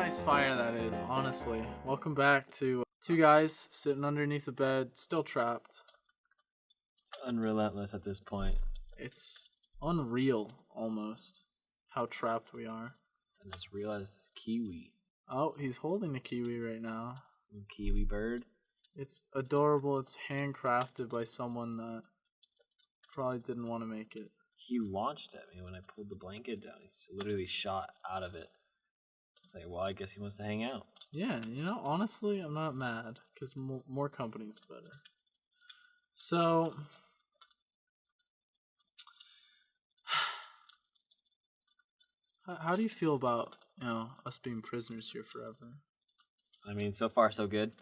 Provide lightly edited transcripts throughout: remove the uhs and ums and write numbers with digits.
nice fire that is, honestly. Welcome back to two guys sitting underneath a bed, still trapped. It's unrelentless at this point. It's unreal, almost, how trapped we are. And just realized this kiwi. Oh, he's holding the kiwi right now. Kiwi bird. It's adorable. It's handcrafted by someone that probably didn't want to make it. He launched at me when I pulled the blanket down. He literally shot out of it. It's like, well, I guess he wants to hang out. Yeah, honestly, I'm not mad, because more company's better. So, how do you feel about, us being prisoners here forever? I mean, so far, so good.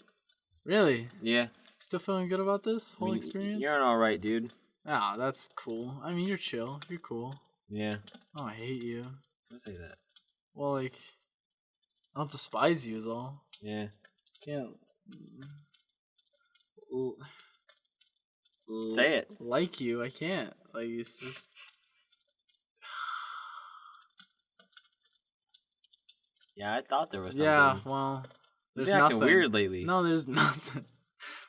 Really? Yeah. Still feeling good about this whole experience? You're an alright dude. Ah, that's cool. I mean, you're chill. You're cool. Yeah. Oh, I hate you. Don't say that. Well, I don't despise you is all. Yeah. Can't. Say it. Like you, I can't. Like, it's just. Yeah, I thought there was something. Yeah, well, there's You've been acting nothing. weird lately. No, there's nothing.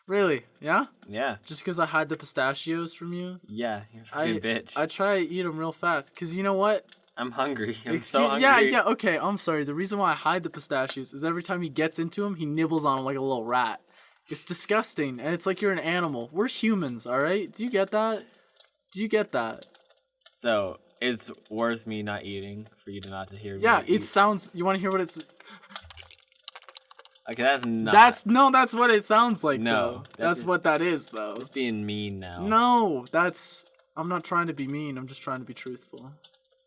Really? Yeah? Yeah. Just because I hide the pistachios from you? Yeah, you're a fucking bitch. I try to eat them real fast. Because you know what? I'm hungry. I'm so hungry. Yeah, okay, I'm sorry. The reason why I hide the pistachios is every time he gets into them, he nibbles on them like a little rat. It's disgusting, and it's like you're an animal. We're humans, all right? Do you get that? So, it's worth me not eating for you to not to hear me Yeah, eat. it sounds... You want to hear what it's... Okay, that's not. That's what it sounds like, though. That's what that is, though. It's being mean now. No, I'm not trying to be mean. I'm just trying to be truthful.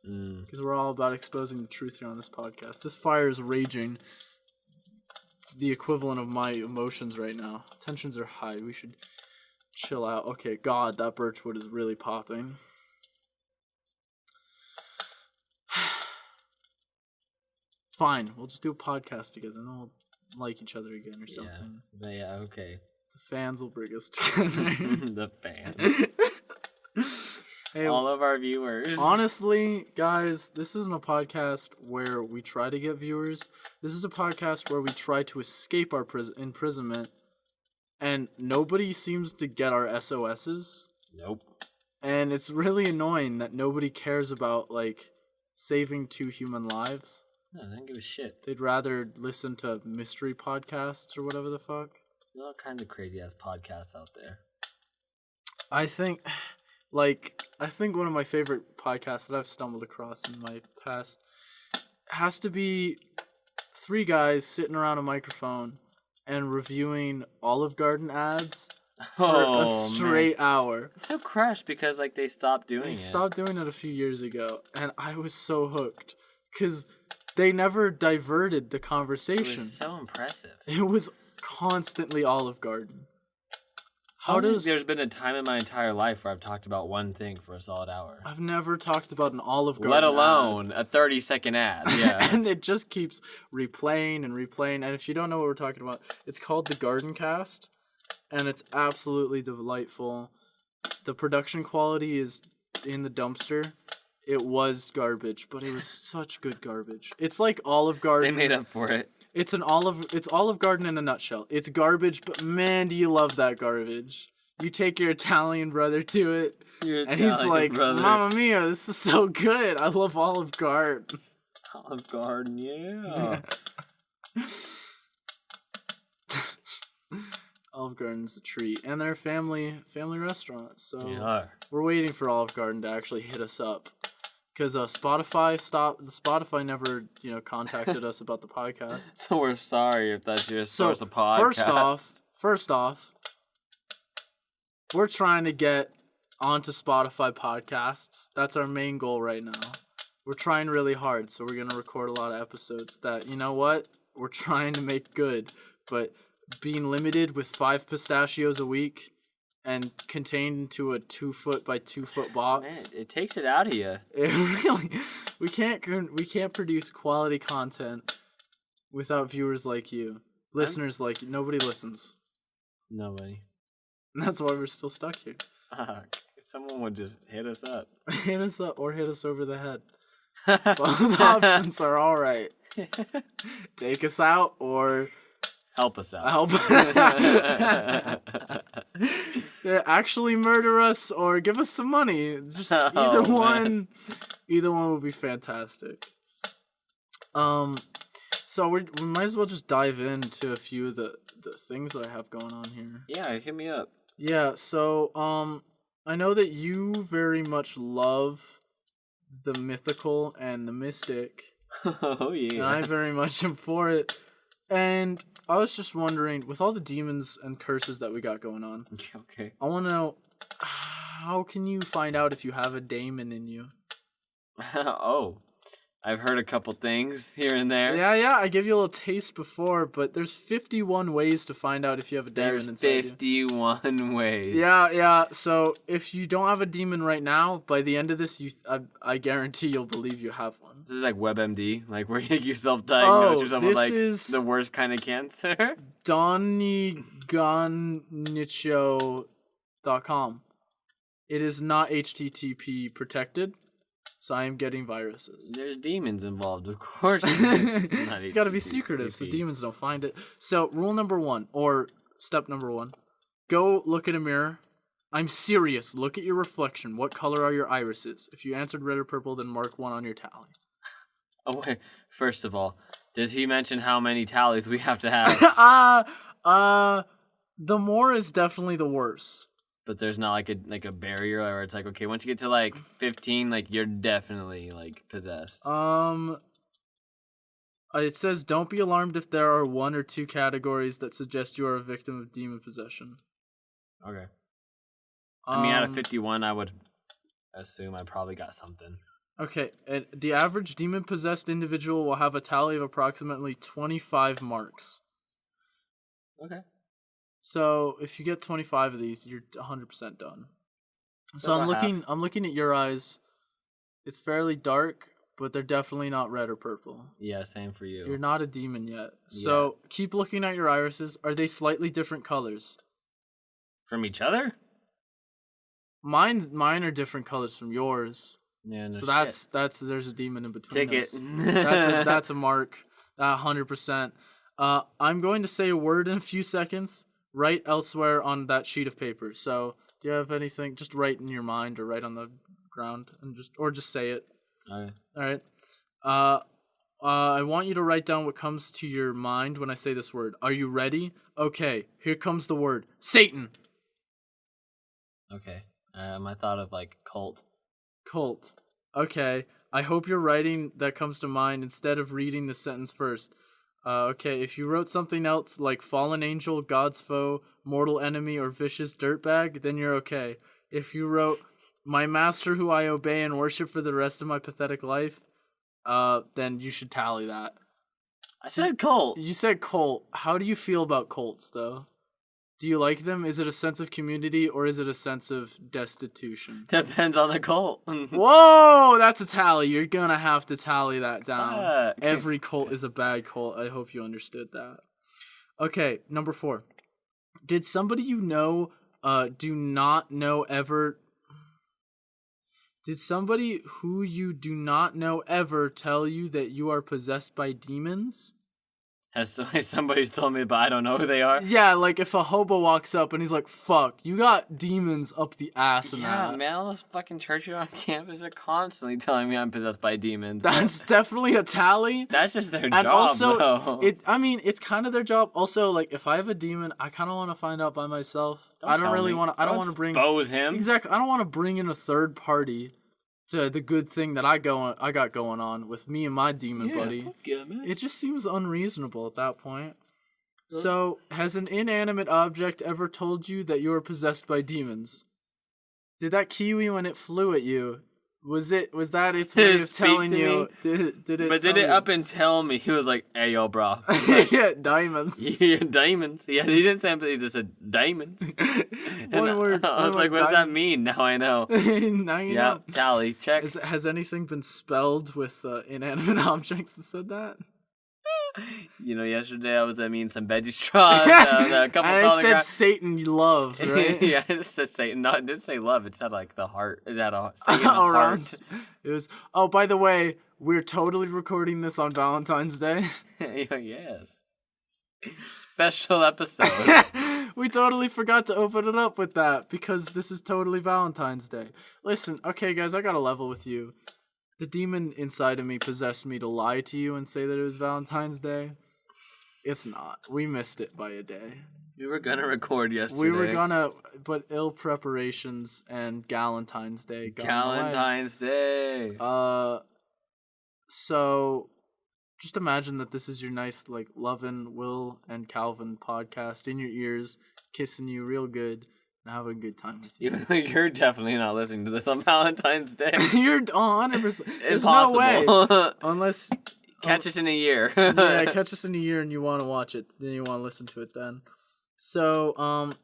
Because we're all about exposing the truth here on this podcast. This fire is raging. It's the equivalent of my emotions right now. Tensions are high. We should chill out. Okay, God, that birchwood is really popping. It's fine. We'll just do a podcast together, and then we'll like each other again or something. Yeah, okay. The fans will bring us together. The fans. Hey, all of our viewers. Honestly, guys, this isn't a podcast where we try to get viewers. This is a podcast where we try to escape our imprisonment, and nobody seems to get our SOSs. Nope. And it's really annoying that nobody cares about, saving 2 human lives. No, they don't give a shit. They'd rather listen to mystery podcasts or whatever the fuck. There's all kinds of crazy-ass podcasts out there. I think one of my favorite podcasts that I've stumbled across in my past has to be 3 guys sitting around a microphone and reviewing Olive Garden ads for a straight hour. It's so crushed because they stopped doing it. They stopped doing it a few years ago, and I was so hooked because they never diverted the conversation. It was so impressive. It was constantly Olive Garden. There's been a time in my entire life where I've talked about one thing for a solid hour. I've never talked about an Olive Garden let alone a 30-second ad. Yeah. And it just keeps replaying and replaying. And if you don't know what we're talking about, it's called The Garden Cast, and it's absolutely delightful. The production quality is in the dumpster. It was garbage, but it was such good garbage. It's like Olive Garden. They made up for it. It's Olive Garden in a nutshell. It's garbage, but man, do you love that garbage. You take your Italian brother to it, and he's like, Mamma mia, this is so good. I love Olive Garden. Olive Garden, yeah. Olive Garden's a treat, and they're a family restaurant, so They are. We're waiting for Olive Garden to actually hit us up. Because Spotify never, contacted us about the podcast. So we're sorry if that's your source of podcast. First off, we're trying to get onto Spotify podcasts. That's our main goal right now. We're trying really hard, so we're going to record a lot of episodes that, you know what? We're trying to make good, but being limited with 5 pistachios a week and contained into a 2-foot by 2-foot box. Man, it takes it out of you. We can't produce quality content without viewers like you, listeners like you. Nobody listens. Nobody. And that's why we're still stuck here. If someone would just hit us up. Hit us up or hit us over the head. Both options are all right. Take us out or Help us out. help. Yeah, actually murder us or give us some money. It's just either Oh, man. one. Either one would be fantastic. So we might as well just dive into a few of the things that I have going on here. Yeah, hit me up. Yeah, so I know that you very much love the mythical and the mystic, Oh and I yeah. very much am for it. And I was just wondering, with all the demons and curses that we got going on, Okay. I want to know, how can you find out if you have a daemon in you? Oh, I've heard a couple things here and there. Yeah, I gave you a little taste before, but there's 51 ways to find out if you have a demon There's inside you. 51 ways. Yeah. So if you don't have a demon right now, by the end of this, I guarantee you'll believe you have one. This is like WebMD, like where you self-diagnose yourself with this like is the worst kind of cancer. DonnyGunnicho.com. It is not HTTP protected, so I am getting viruses. There's demons involved, of course. It's got to be secretive, so demons don't find it. So rule number 1, or step number 1, go look at a mirror. I'm serious. Look at your reflection. What color are your irises? If you answered red or purple, then mark 1 on your tally. Oh wait, first of all, does he mention how many tallies we have to have? The more is definitely the worse. But there's not like a barrier where it's like, okay, once you get to like 15, like you're definitely like possessed. It says don't be alarmed if there are 1 or 2 categories that suggest you are a victim of demon possession. Okay. I mean, out of 51, I would assume I probably got something. Okay, the average demon-possessed individual will have a tally of approximately 25 marks. Okay. So if you get 25 of these, you're 100% done. So About I'm looking at your eyes. It's fairly dark, but they're definitely not red or purple. Yeah, same for you. You're not a demon yet. So keep looking at your irises. Are they slightly different colors? From each other? Mine are different colors from yours. Yeah, no So shit. that's there's a demon in between Ticket. us. That's a mark. 100%. I'm going to say a word in a few seconds. Write elsewhere on that sheet of paper. So, do you have anything? Just write in your mind or write on the ground and just say it. Okay. All right. I want you to write down what comes to your mind when I say this word. Are you ready? Okay. Here comes the word Satan. Okay. I thought of like cult. Cult. Okay. I hope you're writing that comes to mind instead of reading the sentence first. Okay, if you wrote something else like fallen angel, God's foe, mortal enemy, or vicious dirtbag, then you're okay. If you wrote my master who I obey and worship for the rest of my pathetic life, then you should tally that. I said cult. You said cult. How do you feel about cults, though? Do you like them? Is it a sense of community or is it a sense of destitution? Depends on the cult. Whoa, that's a tally. You're gonna have to tally that down. Fuck. Every cult is a bad cult. I hope you understood that. Okay, number 4. Did somebody you know Did somebody who you do not know ever tell you that you are possessed by demons? Has somebody's told me, but I don't know who they are. Yeah, like if a hobo walks up and he's like, fuck, you got demons up the ass in Yeah, that. man, all those fucking churches on campus are constantly telling me I'm possessed by demons. That's definitely a tally. That's just their And job, also, though. it's kind of their job. Also, like, if I have a demon, I kind of want to find out by myself. I don't really want to. I don't want to bring. Expose him. Exactly. I don't want to bring in a third party to the good thing that I got going on with me and my demon buddy. Fuck yeah, man. It just seems unreasonable at that point. So, has an inanimate object ever told you that you are possessed by demons? Did that kiwi, when it flew at you, was that its way of telling you? Did it? But did it up and tell me? He was like, "Hey, yo, bro." Yeah, diamonds. Yeah, diamonds. Yeah, he didn't say he just said diamond. One word. I was like, what does that mean? Now I know. Now you know. Tally, check. Has anything been spelled with inanimate objects that said that? You know, yesterday I was eating some veggie straws. A couple I said Satan you love, right? Yeah, it said Satan. No, it didn't say love. It said like the heart. It had a Satan heart. It was. Oh, by the way, we're totally recording this on Valentine's Day. Yes. Special episode. We totally forgot to open it up with that because this is totally Valentine's Day. Listen, okay, guys, I got a level with you. The demon inside of me possessed me to lie to you and say that it was Valentine's Day. It's not. We missed it by a day. We were gonna record yesterday. We were gonna, but ill preparations and Galentine's Day got Galentine's Day. So just imagine that this is your nice, like, loving Will and Calvin podcast in your ears, kissing you real good, and having a good time with you. You're definitely not listening to this on Valentine's Day. You're 100%. There's Impossible. no way. Unless... Catch us in a year. Yeah, catch us in a year and you want to watch it. Then you want to listen to it then. So,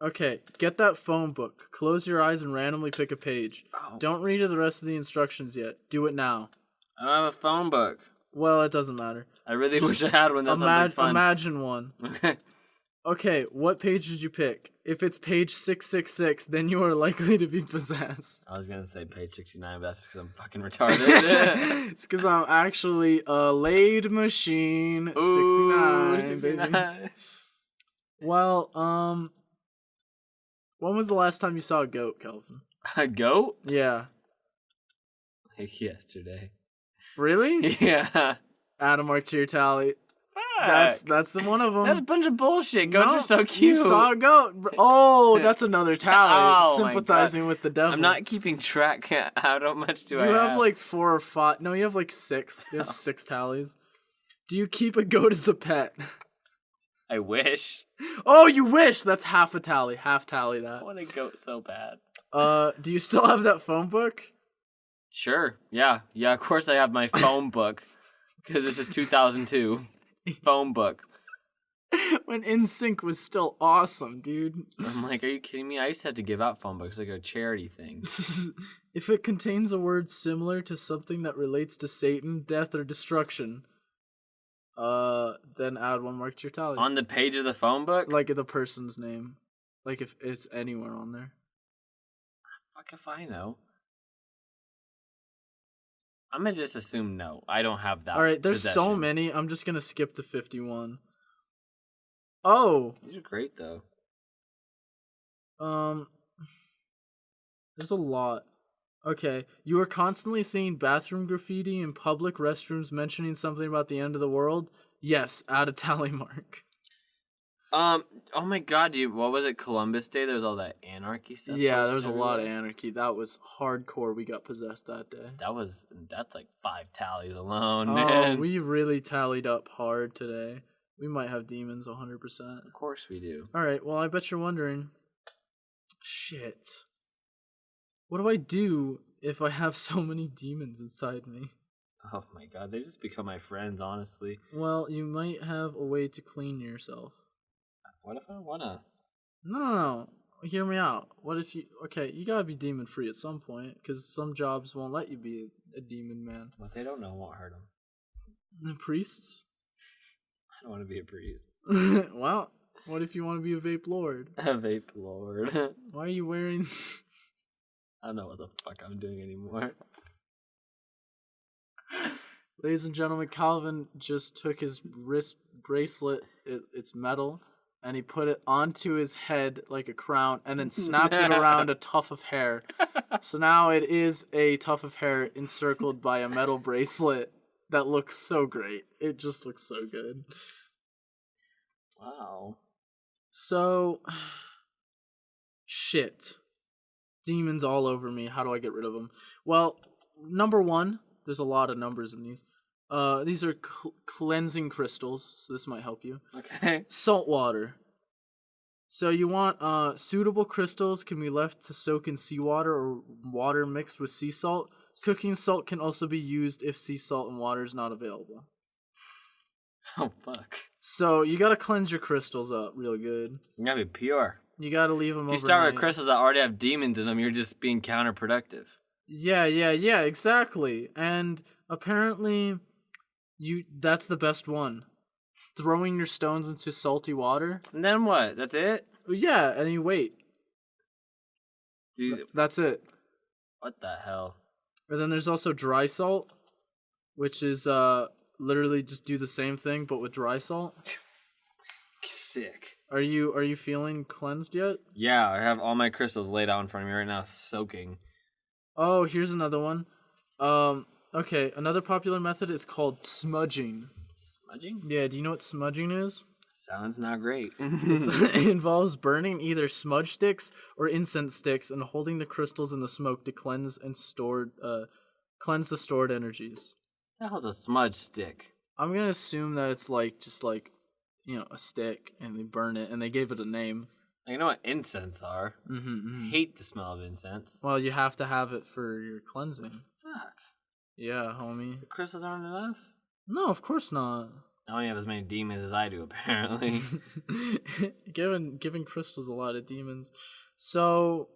okay. Get that phone book. Close your eyes and randomly pick a page. Oh. Don't read the rest of the instructions yet. Do it now. I don't have a phone book. Well, it doesn't matter. I really wish I had one. That's something fun. Imagine one. Okay. Okay, what page did you pick? If it's page 666, then you are likely to be possessed. I was going to say page 69, but that's because I'm fucking retarded. It's because I'm actually a laid machine. Ooh, 69, baby. Well, when was the last time you saw a goat, Kelvin? A goat? Yeah. Like yesterday. Really? Yeah. Add a mark to your tally. Fuck. That's one of them. That's a bunch of bullshit. Goats are so You cute. saw a goat. Oh, that's another tally. Oh, my Sympathizing God. with the devil. I'm not keeping track. How much do I You have? have like 4 or 5. No, you have like 6. You have 6 tallies. Do you keep a goat as a pet? I wish. Oh, you wish. That's half a tally. Half tally that. I want a goat so bad. Do you still have that phone book? Sure. Yeah. Yeah, of course I have my phone book. Because this is 2002. Phone book. When NSYNC was still awesome, dude. I'm like, are you kidding me? I used to have to give out phone books like a charity thing. If it contains a word similar to something that relates to Satan, death, or destruction, then add 1 mark to your tally. On the page of the phone book? Like the person's name. Like if it's anywhere on there. Fuck if I know. I'm gonna just assume no. I don't have that. Alright, there's so possession. many. I'm just gonna skip to 51. Oh! These are great though. There's a lot. Okay, you are constantly seeing bathroom graffiti in public restrooms mentioning something about the end of the world? Yes, add a tally mark. Oh my God, dude! What was it? Columbus Day. There was all that anarchy stuff. Yeah, there was a lot of everywhere. anarchy. That was hardcore. We got possessed that day. That's like 5 tallies alone, Oh, man. we really tallied up hard today. We might have demons 100%. Of course we do. All right, well, I bet you're wondering, shit, what do I do if I have so many demons inside me? Oh my God, they just become my friends, honestly. Well, you might have a way to clean yourself. What if I wanna? No. Hear me out. What if you... Okay, you gotta be demon-free at some point, because some jobs won't let you be a demon man. What they don't know won't hurt them. The priests? I don't want to be a priest. Well, what if you want to be a vape lord? A vape lord. Why are you wearing... I don't know what the fuck I'm doing anymore. Ladies and gentlemen, Calvin just took his wrist bracelet, it's metal, and he put it onto his head like a crown, and then snapped it around a tuft of hair. So now it is a tuft of hair encircled by a metal bracelet that looks so great. It just looks so good. Wow. So, shit. Demons all over me. How do I get rid of them? Well, number 1, there's a lot of numbers in these. These are cleansing crystals, so this might help you. Okay. Salt water. So you want suitable crystals can be left to soak in seawater or water mixed with sea salt. Cooking salt can also be used if sea salt and water is not available. Oh, fuck. So you gotta cleanse your crystals up real good. You gotta be pure. You gotta leave them If you overnight. start with crystals that already have demons in them, you're just being counterproductive. Yeah, exactly. And apparently, that's the best one. Throwing your stones into salty water. And then what? That's it? Yeah, and you wait. Dude, That's it. what the hell? And then there's also dry salt. which is literally just do the same thing but with dry salt. Sick. Are you feeling cleansed yet? Yeah, I have all my crystals laid out in front of me right now, soaking. Oh, here's another one. Okay, another popular method is called smudging. Smudging? Yeah, do you know what smudging is? Sounds not great. It involves burning either smudge sticks or incense sticks and holding the crystals in the smoke to cleanse the stored energies. What the hell's a smudge stick? I'm gonna assume that it's just like a stick, and they burn it, and they gave it a name. I know what incense are. Mm-hmm. Hate the smell of incense. Well, you have to have it for your cleansing. Fuck. Yeah, homie. The crystals aren't enough? No, of course not. I only have as many demons as I do, apparently. Giving crystals a lot of demons. So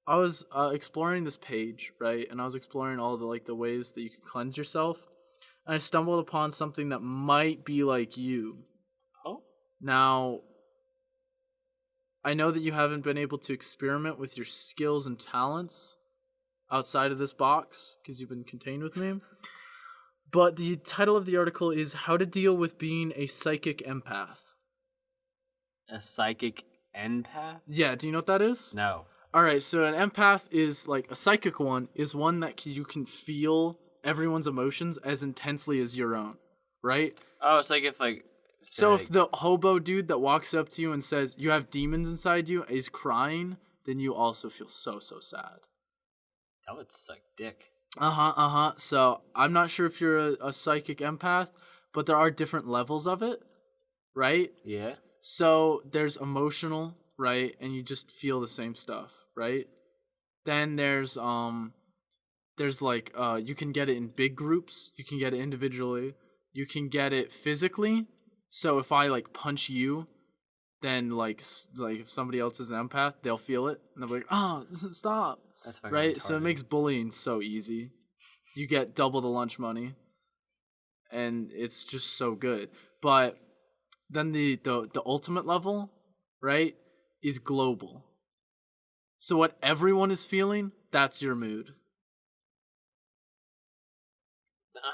I was exploring this page, right? And I was exploring all the ways that you can cleanse yourself. And I stumbled upon something that might be like you. Oh? Now, I know that you haven't been able to experiment with your skills and talents outside of this box because you've been contained with me. But the title of the article is How to Deal with Being a Psychic Empath. A psychic empath? Yeah, do you know what that is? No. All right, so an empath is like a psychic one is one that you can feel everyone's emotions as intensely as your own, right? Oh, it's like if So if the hobo dude that walks up to you and says you have demons inside you is crying, then you also feel so sad. that would suck dick. So I'm not sure if you're a psychic empath, but there are different levels of it, right? Yeah. So there's emotional, right? And you just feel the same stuff, right? Then there's you can get it in big groups, you can get it individually, you can get it physically. So if I punch you, then like if somebody else is an empath, they'll feel it and they'll be like, "Oh, stop." That's fucking Right? retarded. So it makes bullying so easy. You get double the lunch money. And it's just so good. But then the ultimate level, right, is global. So what everyone is feeling, that's your mood.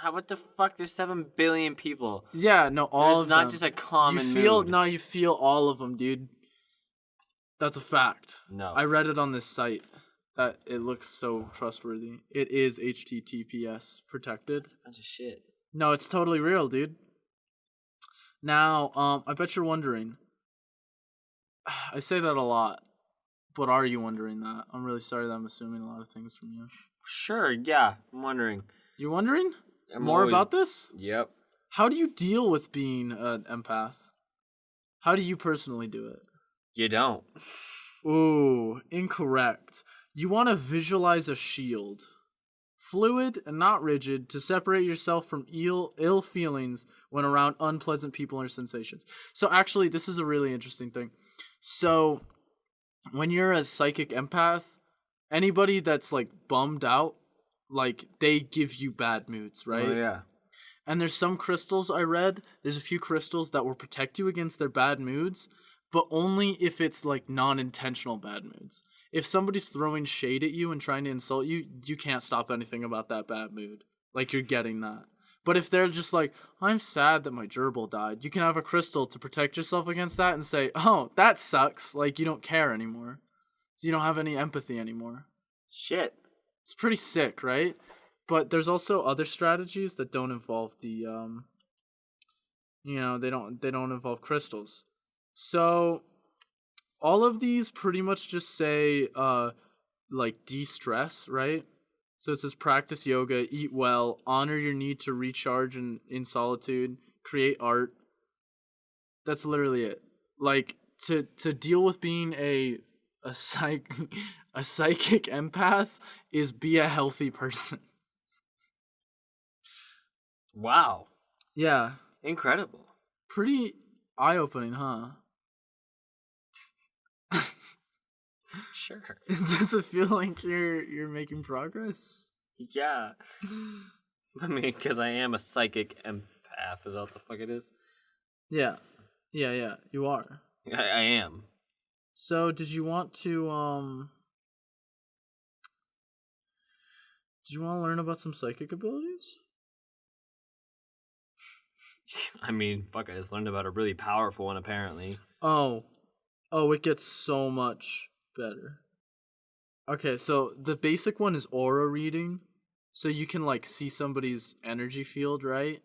What the fuck? There's 7 billion people. Yeah, no, all There's of not them. just a common mood. mood. No, you feel all of them, dude. That's a fact. No. I read it on this site. That it looks so trustworthy. It is HTTPS protected. That's a bunch of shit. No, it's totally real, dude. Now, I bet you're wondering. I say that a lot, but are you wondering that? I'm really sorry that I'm assuming a lot of things from you. Sure, yeah. I'm wondering. You're wondering More about this? Yep. How do you deal with being an empath? How do you personally do it? You don't. Ooh, incorrect. You want to visualize a shield. Fluid and not rigid to separate yourself from ill feelings when around unpleasant people or sensations. So actually, this is a really interesting thing. So when you're a psychic empath, anybody that's bummed out, they give you bad moods, right? Oh, yeah. And there's some crystals I read. There's a few crystals that will protect you against their bad moods, but only if it's non-intentional bad moods. If somebody's throwing shade at you and trying to insult you, you can't stop anything about that bad mood. You're getting that. But if they're just I'm sad that my gerbil died, you can have a crystal to protect yourself against that and say, oh, that sucks. You don't care anymore. So you don't have any empathy anymore. Shit. It's pretty sick, right? But there's also other strategies that don't involve the they don't involve crystals. So all of these pretty much just say de-stress, right? So it says practice yoga, eat well, honor your need to recharge in solitude, create art. That's literally it. To deal with being a psychic empath is be a healthy person. Wow. Yeah. Incredible. Pretty eye-opening, huh? Sure. Does it feel like you're making progress? Yeah. I mean, because I am a psychic empath. Is that what the fuck it is? Yeah. You are. I am. So, did you want to learn about some psychic abilities? I mean, fuck, I just learned about a really powerful one, apparently. Oh, it gets so much better. Okay, so the basic one is aura reading. So you can, like, see somebody's energy field, right?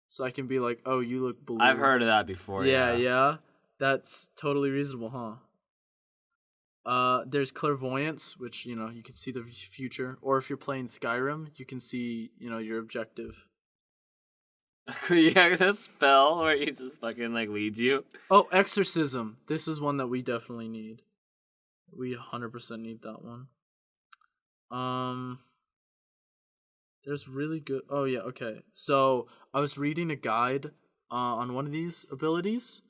So I can be like, oh, you look blue. I've heard of that before, Yeah. That's totally reasonable, huh? There's clairvoyance, which, you know, you can see the future. Or if you're playing Skyrim, you can see, you know, your objective. Yeah, that spell where he just fucking, like, leads you. Oh, exorcism. This is one that we definitely need. We 100% need that one. There's really good... Oh, yeah, okay. So, I was reading a guide on one of these abilities.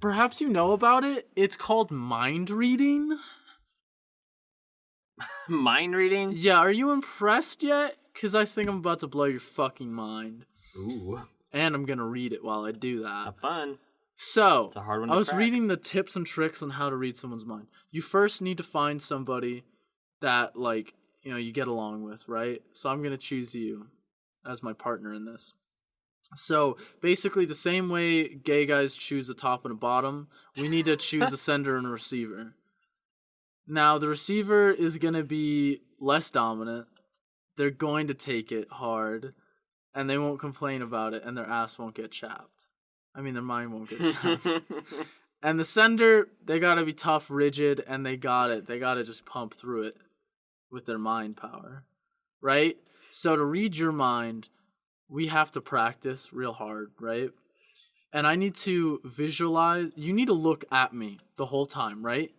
Perhaps you know about it. It's called mind reading. Mind reading? Yeah, are you impressed yet? Because I think I'm about to blow your fucking mind. Ooh. And I'm going to read it while I do that. Have fun. So, it's a hard one I to was crack. reading the tips and tricks on how to read someone's mind. You first need to find somebody that, like, you know, you get along with, right? So I'm going to choose you as my partner in this. So, basically, the same way gay guys choose a top and a bottom, we need to choose a sender and a receiver. Now, the receiver is going to be less dominant. They're going to take it hard, and they won't complain about it, and their ass won't get chapped. I mean, their mind won't get chapped. And the sender, they got to be tough, rigid, and they got to just pump through it with their mind power, right? So to read your mind, we have to practice real hard, right? And I need to visualize. You need to look at me the whole time, right?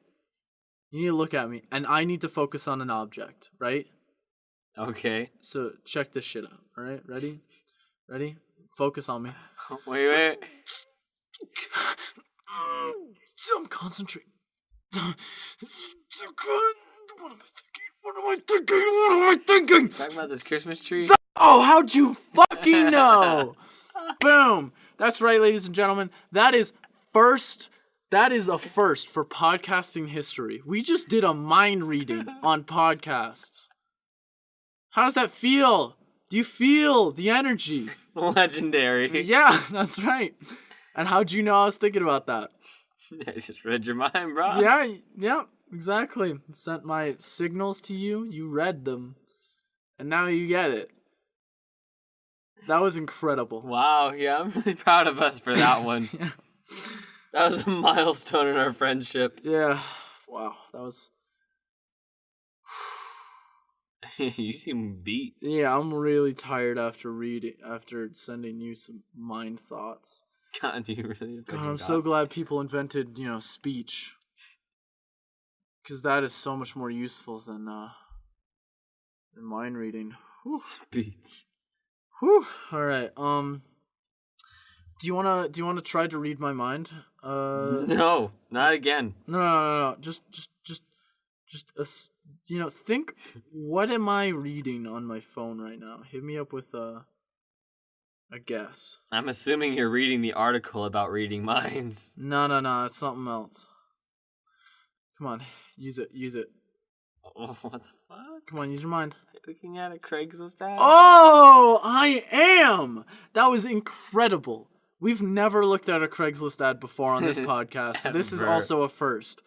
You need to look at me, and I need to focus on an object, right? Okay. So check this shit out, all right? Ready? Ready? Focus on me. Wait. I'm concentrating. So good. What am I thinking? Talking about this Christmas tree? Oh, how'd you fucking know? Boom. That's right, ladies and gentlemen. That is a first for podcasting history. We just did a mind reading on podcasts. How does that feel? Do you feel the energy? Legendary. Yeah, that's right. And how'd you know I was thinking about that? I just read your mind, bro. Yeah, exactly. Sent my signals to you, you read them, and now you get it. That was incredible. Wow, yeah, I'm really proud of us for that one. Yeah. That was a milestone in our friendship. Yeah, wow, that was... You seem beat. Yeah, I'm really tired after sending you some mind thoughts. God, you really... God, I'm so glad people invented, speech. Because that is so much more useful than mind reading. Whew. Speech. Whew. All right. Do you wanna try to read my mind? No, not again. No. Just think. What am I reading on my phone right now? Hit me up with a guess. I'm assuming you're reading the article about reading minds. No. It's something else. Come on, use it. Oh, what the fuck? Come on, use your mind. Looking at a Craigslist ad? Oh, I am! That was incredible. We've never looked at a Craigslist ad before on this podcast. This is also a first.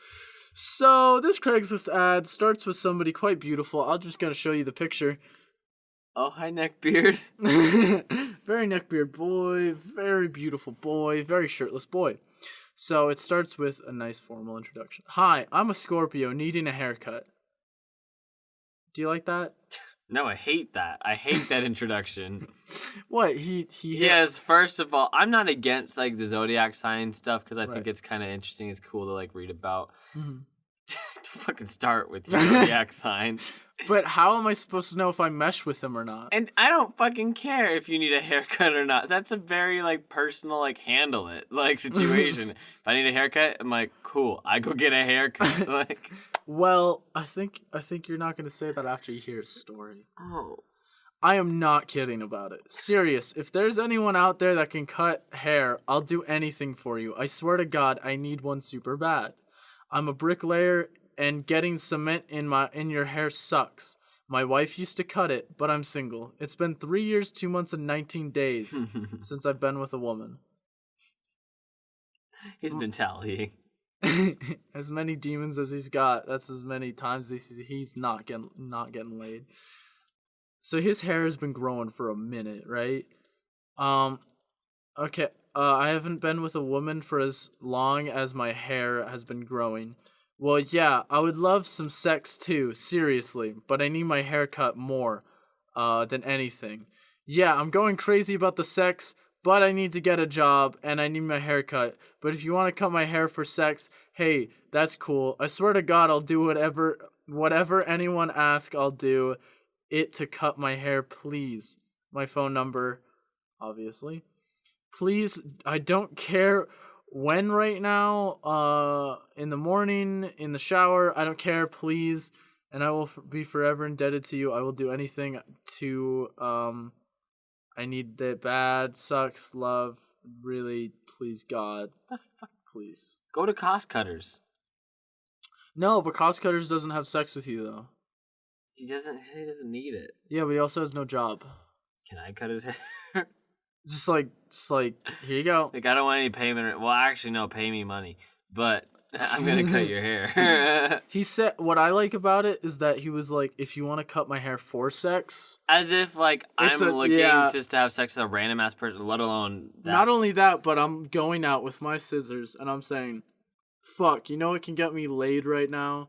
So, this Craigslist ad starts with somebody quite beautiful. I'm just going to show you the picture. Oh, hi, neckbeard. Very neckbeard boy, very beautiful boy, very shirtless boy. So, it starts with a nice formal introduction. Hi, I'm a Scorpio needing a haircut. Do you like that? No, I hate that. I hate that introduction. What? Yes, first of all, I'm not against like the zodiac sign stuff because I think it's kind of interesting. It's cool to like read about. Mm-hmm. To fucking start with your zodiac sign. But how am I supposed to know if I mesh with him or not? And I don't fucking care if you need a haircut or not. That's a very like personal, like handle it like situation. If I need a haircut, I'm like, cool, I go get a haircut. Like, well, I think you're not gonna say that after you hear his story. oh, I am not kidding about it. Serious. If there's anyone out there that can cut hair, I'll do anything for you. I swear to God, I need one super bad. I'm a bricklayer, and getting cement in your hair sucks. My wife used to cut it, but I'm single. It's been 3 years, 2 months, and 19 days since I've been with a woman. He's been tallying. As many demons as he's got, that's as many times he's not getting laid. So his hair has been growing for a minute, right? Okay. I haven't been with a woman for as long as my hair has been growing. Well, yeah, I would love some sex too, seriously, but I need my hair cut more than anything. Yeah, I'm going crazy about the sex, but I need to get a job and I need my hair cut. But if you want to cut my hair for sex, hey, that's cool. I swear to God, I'll do whatever anyone asks, I'll do it to cut my hair, please. My phone number, obviously. Please, I don't care when right now, in the morning, in the shower, I don't care, please. And I will be forever indebted to you. I will do anything to, I need that bad, sucks, love, really, please, God. What the fuck? Please. Go to Cost Cutters. No, but Cost Cutters doesn't have sex with you, though. He doesn't need it. Yeah, but he also has no job. Can I cut his hair? Just like, here you go. Like, I don't want any payment. Well, actually, no, pay me money. But I'm going to cut your hair. He said, what I like about it is that he was like, if you want to cut my hair for sex. As if, like, It's I'm a- looking yeah. just to have sex with a random-ass person, let alone that. Not only that, but I'm going out with my scissors and I'm saying, fuck, you know what can get me laid right now?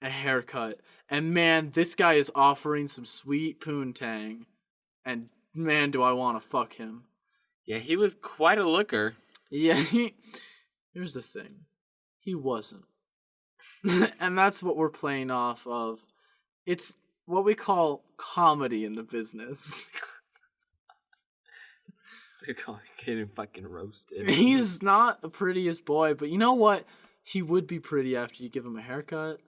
A haircut. And man, this guy is offering some sweet poontang. And man, do I want to fuck him. Yeah, he was quite a looker. Yeah, here's the thing. He wasn't. And that's what we're playing off of. It's what we call comedy in the business. Getting fucking roasted. He's not the prettiest boy, but you know what? He would be pretty after you give him a haircut.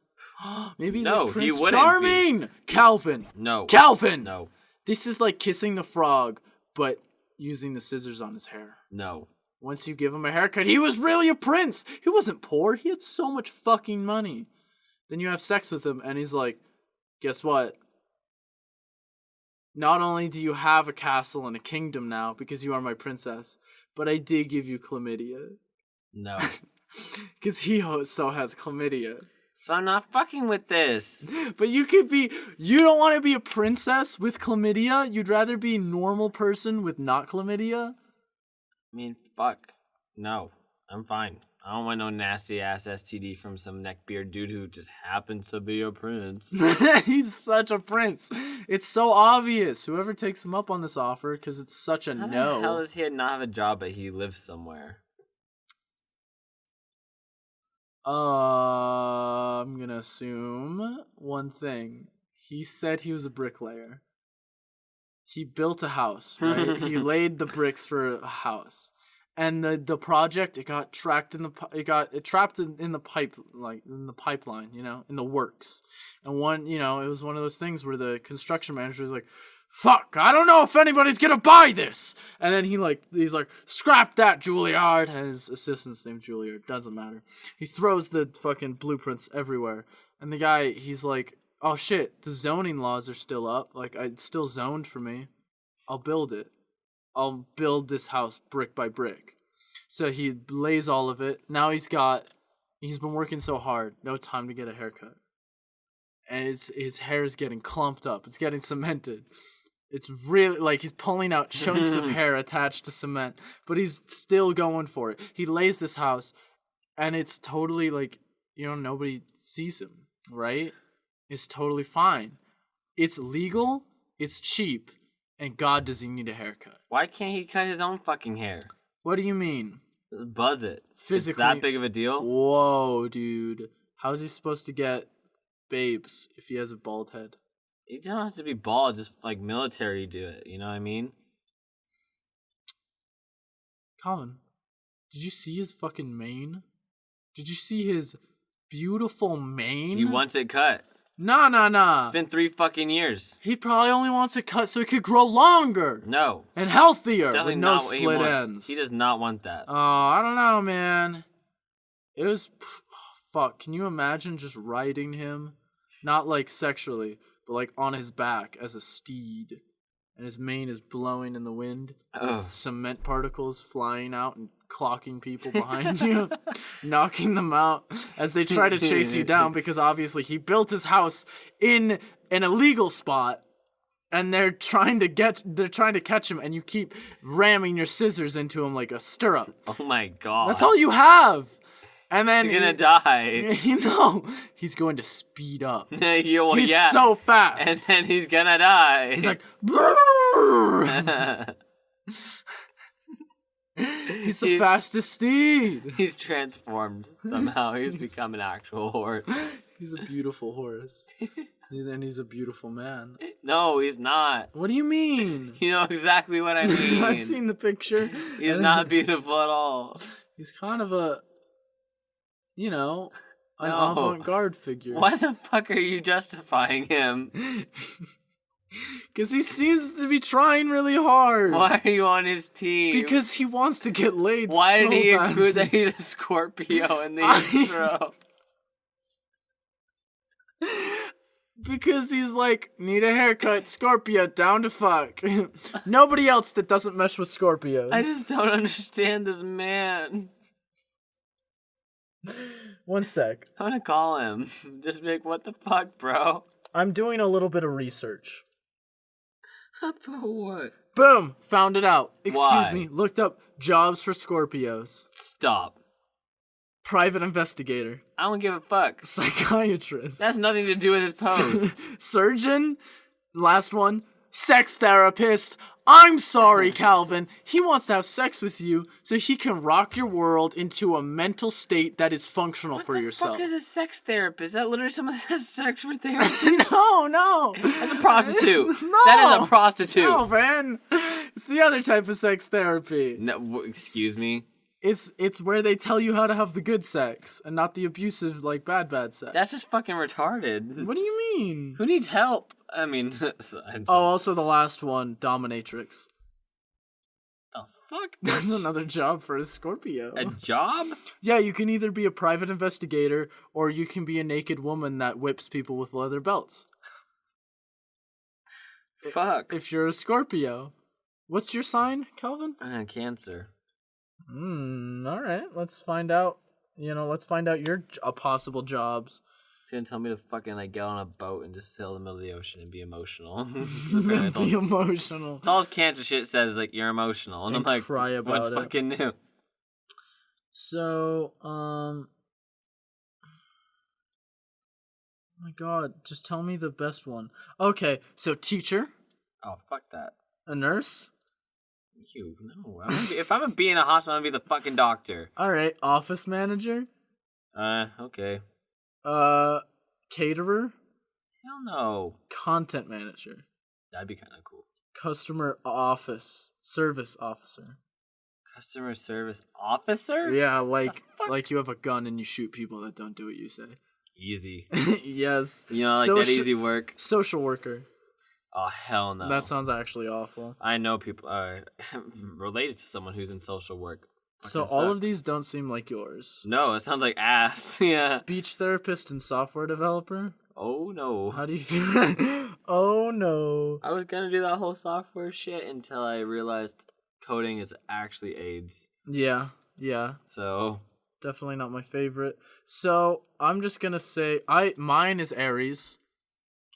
Maybe he's No, like he Prince wouldn't Charming! be. Calvin! No. Calvin! No. This is like kissing the frog, but using the scissors on his hair. No. Once you give him a haircut, he was really a prince. He wasn't poor. He had so much fucking money. Then you have sex with him, and he's like, guess what? Not only do you have a castle and a kingdom now, because you are my princess, but I did give you chlamydia. No. Because he also has chlamydia. So I'm not fucking with this. But you don't want to be a princess with chlamydia? You'd rather be a normal person with not chlamydia? I mean, fuck. No. I'm fine. I don't want no nasty ass STD from some neckbeard dude who just happens to be a prince. He's such a prince. It's so obvious. Whoever takes him up on this offer, because it's such a How no. the hell does he not have a job but he lives somewhere? I'm gonna assume one thing. He said he was a bricklayer. He built a house, right? He laid the bricks for a house. And the project, it got trapped in the pipe, like in the pipeline, in the works. And it was one of those things where the construction manager was like, fuck, I don't know if anybody's gonna buy this. And then he's like, scrap that, Juilliard. And his assistant's named Juilliard, doesn't matter. He throws the fucking blueprints everywhere. And the guy, he's like, oh shit, the zoning laws are still up. Like, it's still zoned for me. I'll build it. I'll build this house brick by brick. So he lays all of it. Now he's been working so hard, no time to get a haircut. And his hair is getting clumped up. It's getting cemented. It's really like he's pulling out chunks of hair attached to cement, but he's still going for it. He lays this house, and it's totally like, nobody sees him, right? It's totally fine. It's legal, it's cheap, and God, does he need a haircut? Why can't he cut his own fucking hair? What do you mean? Just buzz it. Physically. It's that big of a deal? Whoa, dude. How's he supposed to get babes if he has a bald head? You don't have to be bald, just like military do it, you know what I mean? Colin, did you see his fucking mane? Did you see his beautiful mane? He wants it cut. Nah. It's been 3 fucking years. He probably only wants it cut so it could grow longer. No. And healthier Definitely with no not what he split wants. ends. He does not want that. Oh, I don't know, man. It was... fuck, can you imagine just riding him? Not like sexually, but but like on his back as a steed. And his mane is blowing in the wind. With cement particles flying out and clocking people behind you, knocking them out as they try to chase you down because obviously he built his house in an illegal spot. And they're trying to catch him, and you keep ramming your scissors into him like a stirrup. Oh my god. That's all you have. And then he's gonna die. He's going to speed up. Well, he's so fast. And then he's gonna die. He's like, he's the fastest steed. He's transformed somehow. He's become an actual horse. He's a beautiful horse. And he's a beautiful man. No, he's not. What do you mean? You know exactly what I mean. I've seen the picture. He's not beautiful at all. He's kind of an avant-garde figure. Why the fuck are you justifying him? Because he seems to be trying really hard. Why are you on his team? Because he wants to get laid. Why so did he badly. include that he's a Scorpio in the intro? Because he's like, need a haircut, Scorpio, down to fuck. Nobody else that doesn't mesh with Scorpios. I just don't understand this man. One sec. I'm gonna call him. Just be like, what the fuck, bro? I'm doing a little bit of research. About what? Boom! Found it out. Excuse Why? me. Looked up jobs for Scorpios. Stop. Private investigator. I don't give a fuck. Psychiatrist. That's nothing to do with his post. Surgeon. Last one. Sex therapist. I'm sorry, Calvin. He wants to have sex with you so he can rock your world into a mental state that is functional for yourself. What the fuck is a sex therapist? Is that literally someone that has sex for therapy? No. That's a prostitute. No. That is a prostitute. No, man. It's the other type of sex therapy. No, excuse me? It's where they tell you how to have the good sex and not the abusive, like, bad sex. That's just fucking retarded. What do you mean? Who needs help? I mean... also the last one, dominatrix. The fuck? That's another job for a Scorpio. A job? Yeah, you can either be a private investigator or you can be a naked woman that whips people with leather belts. Fuck. If you're a Scorpio. What's your sign, Calvin? Cancer. Alright, let's find out. Let's find out your possible jobs. It's gonna tell me to fucking like get on a boat and just sail in the middle of the ocean and be emotional. Be emotional. It's all his cancer shit says is like you're emotional, and I'm like, cry about what's it. fucking new? So, oh my god, just tell me the best one. Okay, so teacher. Oh fuck that. A nurse. No. If I'm gonna be in a hospital, I'm gonna be the fucking doctor. All right, office manager. Okay. Caterer. Hell no. Content manager. That'd be kind of cool. Customer service officer. Customer service officer? Yeah, like you have a gun and you shoot people that don't do what you say. Easy. Yes. Like that easy work. Social worker. Oh, hell no. That sounds actually awful. I know people related to someone who's in social work. So all of these don't seem like yours. No, it sounds like ass. Yeah. Speech therapist and software developer? Oh, no. How do you feel? Oh, no. I was gonna do that whole software shit until I realized coding is actually AIDS. Yeah. So... Definitely not my favorite. So I'm just gonna say mine is Aries.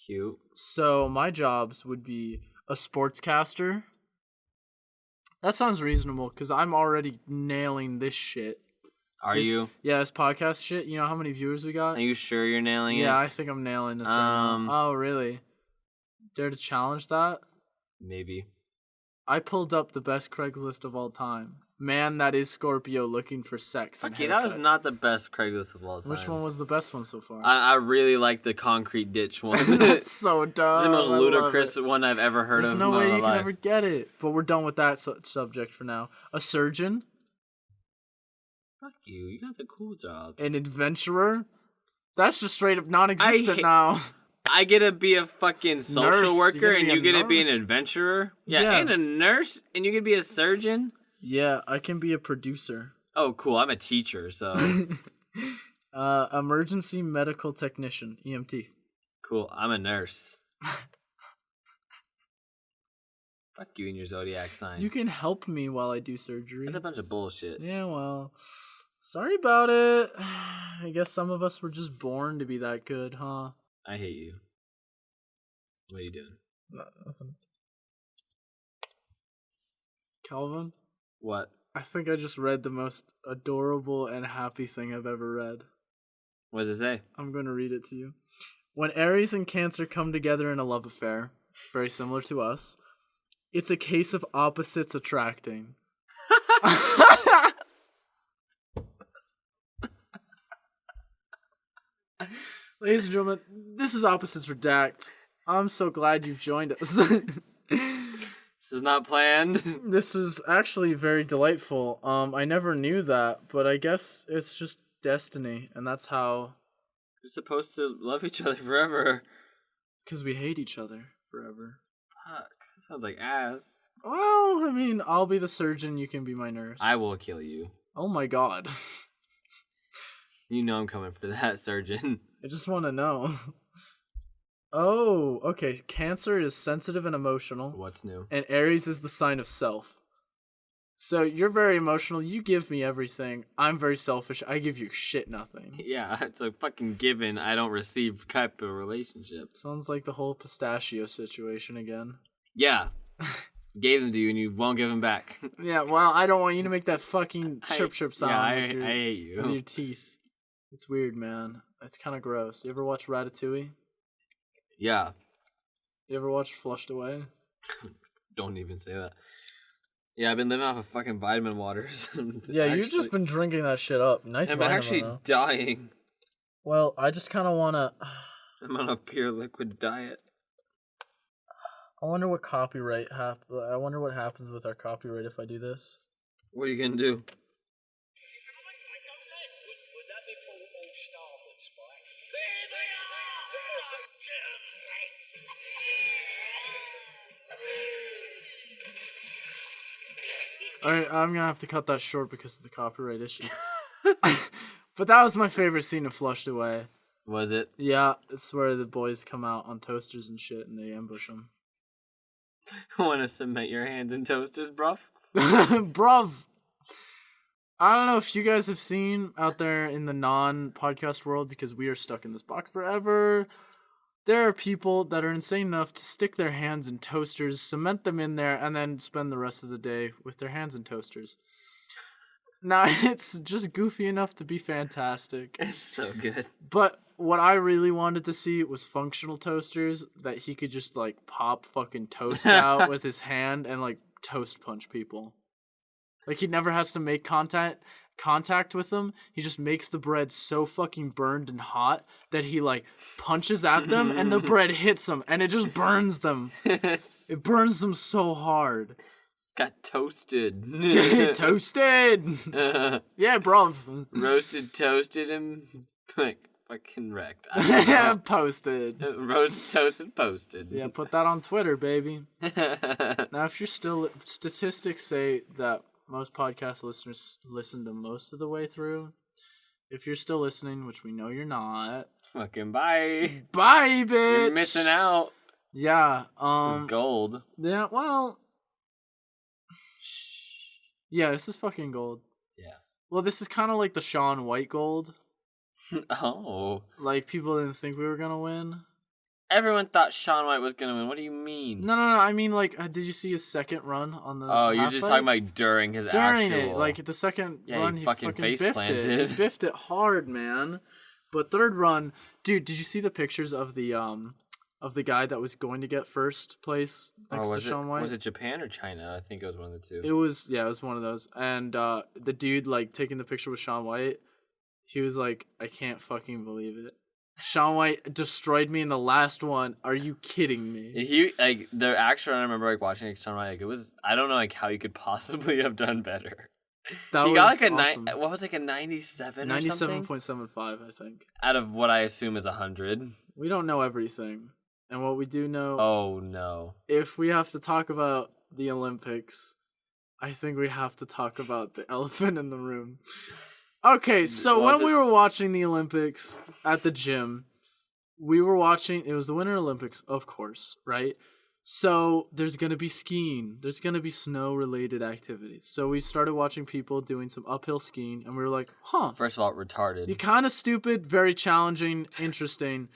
Cute. So my jobs would be a sportscaster. That sounds reasonable because I'm already nailing this shit. Are you? Yeah, this podcast shit. You know how many viewers we got? Are you sure you're nailing it? Yeah, I think I'm nailing this right now. Oh, really? Dare to challenge that? Maybe. I pulled up the best Craigslist of all time. Man that is Scorpio looking for sex. Okay, that was not the best Craigslist of all time. Which one was the best one so far? I really like the concrete ditch one. That's so dumb. It's the most ludicrous one I've ever heard of. There's no way you can ever get it. But we're done with that subject for now. A surgeon. Fuck you. You got the cool jobs. An adventurer. That's just straight up non-existent now. I get to be a fucking social worker and you get to be an adventurer? Yeah, and a nurse and you get to be a surgeon? Yeah, I can be a producer. Oh, cool. I'm a teacher, so... Emergency medical technician, EMT. Cool. I'm a nurse. Fuck you and your zodiac sign. You can help me while I do surgery. That's a bunch of bullshit. Yeah, well, sorry about it. I guess some of us were just born to be that good, huh? I hate you. What are you doing? Nothing. Calvin? What? I think I just read the most adorable and happy thing I've ever read. What does it say? I'm going to read it to you. When Aries and Cancer come together in a love affair, very similar to us, it's a case of opposites attracting. Ladies and gentlemen, this is Opposites Redact. I'm so glad you've joined us. This is not planned. This was actually very delightful. I never knew that, but I guess it's just destiny, and that's how... You're supposed to love each other forever. Because we hate each other forever. Fuck, that sounds like ass. Well, I mean, I'll be the surgeon, you can be my nurse. I will kill you. Oh my god. You know I'm coming for that, surgeon. I just want to know. Oh, okay. Cancer is sensitive and emotional. What's new? And Aries is the sign of self. So you're very emotional. You give me everything. I'm very selfish. I give you shit nothing. Yeah, it's a fucking given. I don't receive type of relationship. Sounds like the whole pistachio situation again. Yeah. Gave them to you and you won't give them back. Yeah, well, I don't want you to make that fucking chirp sound. Yeah, I with hate you. with your teeth. It's weird, man. It's kind of gross. You ever watch Ratatouille? Yeah. You ever watch Flushed Away? Don't even say that. Yeah, I've been living off of fucking vitamin waters. Yeah, you've just been drinking that shit up. Nice I'm vitamin, actually though. dying. Well, I just kind of want to... I'm on a pure liquid diet. I wonder what copyright I wonder what happens with our copyright if I do this. What are you gonna do? Alright, I'm gonna have to cut that short because of the copyright issue. But that was my favorite scene of Flushed Away. Was it? Yeah, it's where the boys come out on toasters and shit and they ambush them. Want to cement your hands in toasters, bruv? Bruv! I don't know if you guys have seen out there in the non-podcast world, because we are stuck in this box forever. There are people that are insane enough to stick their hands in toasters, cement them in there, and then spend the rest of the day with their hands in toasters. Now, it's just goofy enough to be fantastic. It's so good. But what I really wanted to see was functional toasters that he could just, like, pop fucking toast out with his hand and, like, toast punch people. Like, he never has to make contact with them. He just makes the bread so fucking burned and hot that he, like, punches at them and the bread hits them and it just burns them. It burns them so hard. It's got toasted. Toasted! Yeah, bruv. Roasted, toasted, and, like, fucking wrecked. Posted. Roasted, toasted, posted. Yeah, put that on Twitter, baby. Now, if you're still... Statistics say that most podcast listeners listen to most of the way through. If you're still listening, which we know you're not... Fucking bye. Bye, bitch! You're missing out. Yeah, This is gold. Yeah, well... Yeah, this is fucking gold. Yeah. Well, this is kind of like the Shaun White gold. Oh. Like, people didn't think we were gonna win. Everyone thought Shaun White was gonna win. What do you mean? No. I mean, like, did you see his second run on the? Oh, you're half just fight? talking about during his during actual... it. Like the second run, he he fucking face biffed planted. it. He biffed it hard, man. But third run, dude, did you see the pictures of the guy that was going to get first place next to Shaun White? Was it Japan or China? I think it was one of the two. It was one of those. And the dude like taking the picture with Shaun White, he was like, I can't fucking believe it. Shaun White destroyed me in the last one. Are you kidding me? He like the actual. I remember like watching Shaun White. Like, it was. I don't know like how you could possibly have done better. That he was got like awesome. What was like a 97? 97.75, I think. Out of what I assume is 100. We don't know everything, and what we do know. Oh no! If we have to talk about the Olympics, I think we have to talk about the elephant in the room. Okay, so when we were watching the Olympics at the gym, we were watching. It was the Winter Olympics, of course, right? So there's gonna be skiing. There's gonna be snow-related activities. So we started watching people doing some uphill skiing, and we were like, "Huh." First of all, retarded. You're kind of stupid, very challenging, interesting.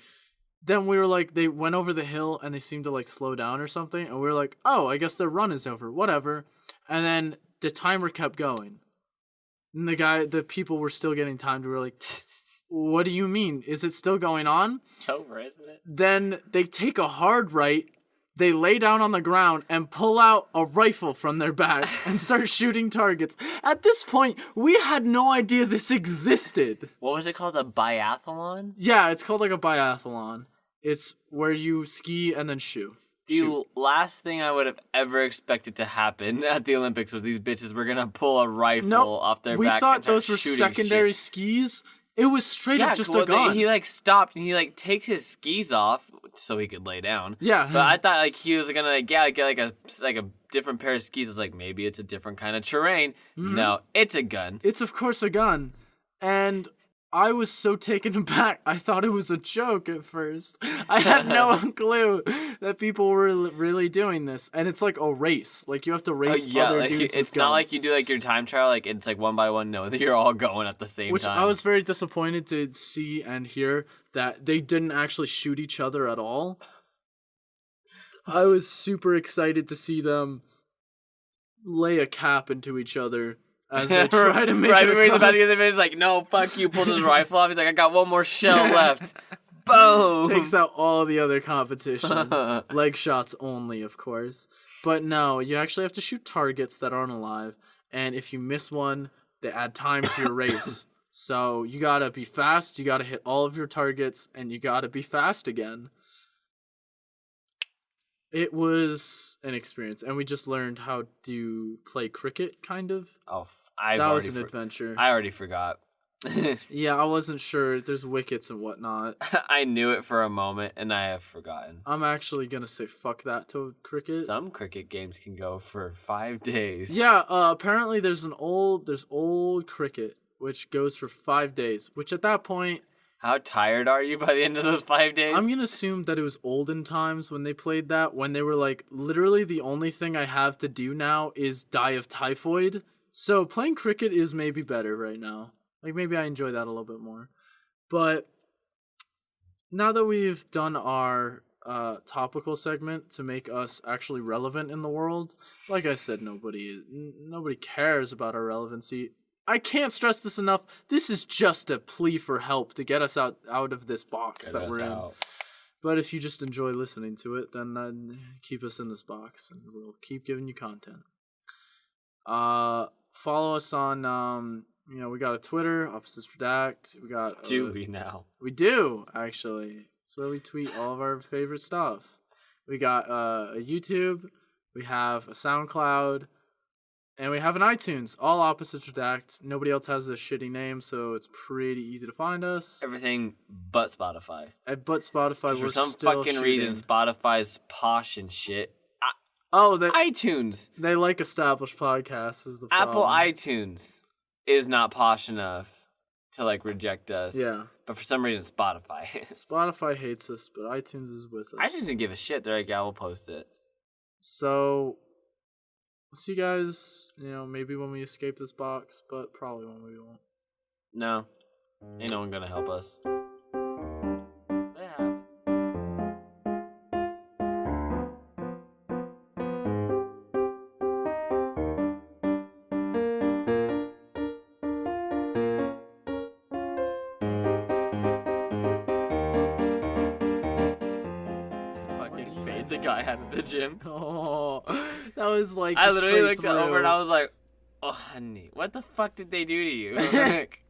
Then we were like, they went over the hill and they seemed to like slow down or something. And we were like, oh, I guess their run is over, whatever. And then the timer kept going. And the people were still getting timed. We were like, what do you mean? Is it still going on? It's over, isn't it? Then they take a hard right. They lay down on the ground and pull out a rifle from their bag and start shooting targets. At this point, we had no idea this existed. What was it called? A biathlon? Yeah, it's called like a biathlon. It's where you ski and then shoot. The last thing I would have ever expected to happen at the Olympics was these bitches were gonna pull a rifle off their back. We thought and start those were shooting secondary shit. skis. It was straight up just a gun. He like stopped and he like takes his skis off so he could lay down. Yeah. But I thought like he was gonna like get like a different pair of skis. I was like, maybe it's a different kind of terrain. Mm-hmm. No, it's a gun. It's of course a gun. And I was so taken aback. I thought it was a joke at first. I had no clue that people were really doing this. And it's like a race. Like you have to race other like, dudes with it's guns. not like you do like your time trial. Like it's like one by one. No, you're all going at the same Which time. I was very disappointed to see and hear that they didn't actually shoot each other at all. I was super excited to see them lay a cap into each other as they try to make right, it he's about to across. get the he's like, no, fuck you, pulled his rifle off. He's like, I got one more shell left. Boom! Takes out all the other competition. Leg shots only, of course. But no, you actually have to shoot targets that aren't alive. And if you miss one, they add time to your race. So you gotta be fast, you gotta hit all of your targets, and you gotta be fast again. It was an experience, and we just learned how to play cricket, kind of. Oh, that was an adventure. I already forgot. Yeah, I wasn't sure. There's wickets and whatnot. I knew it for a moment, and I have forgotten. I'm actually gonna say fuck that to cricket. Some cricket games can go for 5 days. Yeah, apparently there's old cricket which goes for 5 days. Which at that point, How tired are you by the end of those 5 days? I'm gonna assume that it was olden times when they played that. When they were like, literally the only thing I have to do now is die of typhoid. So playing cricket is maybe better right now. Like maybe I enjoy that a little bit more. But now that we've done our topical segment to make us actually relevant in the world, like I said, nobody cares about our relevancy. I can't stress this enough. This is just a plea for help to get us out of this box that we're in. But if you just enjoy listening to it, then keep us in this box, and we'll keep giving you content. Follow us on we got a Twitter, Opposites Redact. We got Do we now? We do, actually. It's where we tweet all of our favorite stuff. We got a YouTube, we have a SoundCloud, and we have an iTunes. All Opposites Redact. Nobody else has a shitty name, so it's pretty easy to find us. Everything but Spotify. But Spotify, we're for some still fucking shooting. reason, Spotify's posh and shit. iTunes. They like established podcasts is the problem. Apple iTunes is not posh enough to like reject us. Yeah. But for some reason, Spotify is. Spotify hates us, but iTunes is with us. iTunes didn't give a shit. They're like, yeah, we'll post it. So, we'll see you guys, maybe when we escape this box, but probably when we won't. No. Ain't no one gonna help us. The guy out of the gym. Oh, that was like I literally looked through. over and I was like, "Oh, honey, what the fuck did they do to you?" Like,